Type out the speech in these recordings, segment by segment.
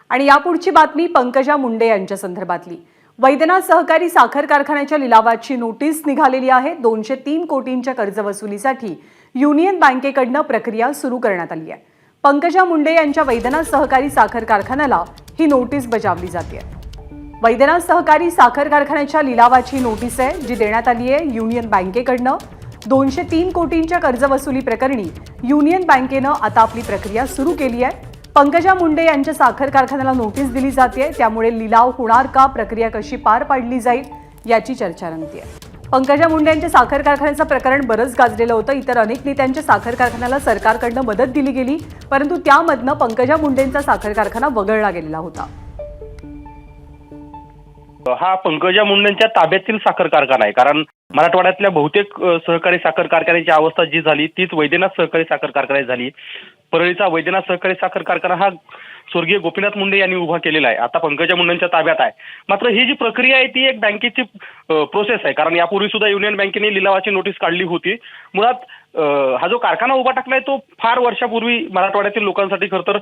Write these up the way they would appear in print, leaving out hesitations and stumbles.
आणि यापुढची बातमी पंकजा मुंडे यांच्या संदर्भातली। वैद्यनाथ सहकारी साखर कारखान्याच्या लिलावाची नोटीस निघालेली आहे। 203 कोटींच्या कर्जवसुलीसाठी युनियन बँकेकडून प्रक्रिया सुरू करण्यात आली आहे। पंकजा मुंडे यांच्या वैद्यनाथ सहकारी साखर कारखान्याला ही नोटीस बजावली जाते। वैद्यनाथ सहकारी साखर कारखान्याच्या लिलावाची नोटीस आहे जी देण्यात आली आहे युनियन बँकेकडून। 203 कोटींच्या कर्जवसुली प्रकरणी युनियन बँकेनं आता आपली प्रक्रिया सुरू केली आहे। पंकजा मुंडे यांच्या साखर कारखान्याला नोटीस दिली जाते, त्यामुळे लिलाव होणार का, प्रक्रिया कशी पार पाडली जाईल याची चर्चा रंगते आहे। पंकजा मुंडे यांच्या साखर कारखान्याचं प्रकरण बरंच गाजलेलं होतं। इतर अनेक नेत्यांच्या साखर कारखान्याला सरकारकडून मदत दिली गेली, परंतु त्यामधनं पंकजा मुंडेंचा साखर कारखाना वगळला गेलेला होता। हा पंकजा मुंडेंच्या ताब्यातील साखर कारखाना आहे, कारण मराठवाड्यातल्या बहुतेक सहकारी साखर कारखान्याची अवस्था जी झाली तीच वैद्यनाथ सहकारी साखर कारखान्यात झाली। परळीचा वैद्यनाथ सहकारी साखर कारखाना हा स्वर्गीय गोपीनाथ मुंडे यांनी उभा केलेला आहे, आता पंकजा मुंडेंच्या ताब्यात आहे। मात्र ही जी प्रक्रिया आहे ती एक बँकेची प्रोसेस आहे, कारण यापूर्वी सुद्धा युनियन बँकेने लिलावाची नोटीस काढली होती। मुळात हा जो कारखाना उभा टाकलाय तो फार वर्षापूर्वी मराठवाड्यातील लोकांसाठी खरं तर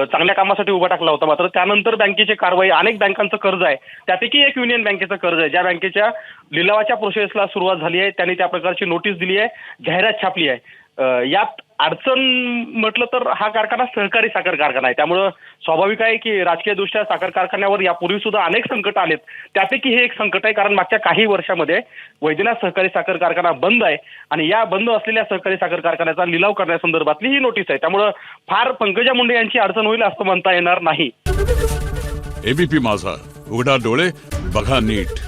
चांगल्या कामासाठी उभा टाकला होता। मात्र त्यानंतर बँकेची कारवाई, अनेक बँकांचं कर्ज आहे, त्यापैकी एक युनियन बँकेचं कर्ज आहे, ज्या बँकेच्या लिलावाच्या प्रोसेसला सुरुवात झाली आहे त्यांनी त्या प्रकारची नोटीस दिली आहे, जाहिरात छापली आहे। यात अडचण म्हटलं तर हा कारखाना सहकारी साखर कारखाना आहे, त्यामुळं स्वाभाविक आहे की राजकीयदृष्ट्या साखर कारखान्यावर यापूर्वी सुद्धा अनेक संकट आलेत, त्यापैकी हे एक संकट आहे। कारण मागच्या काही वर्षामध्ये वैद्यनाथ सहकारी साखर कारखाना बंद आहे आणि या बंद असलेल्या सहकारी साखर कारखान्याचा लिलाव करण्यासंदर्भातली ही नोटीस आहे, त्यामुळं फार पंकजा मुंडे यांची अडचण होईल असं म्हणता येणार नाही। एबीपी माझा, उघडा डोळे बघा नीट।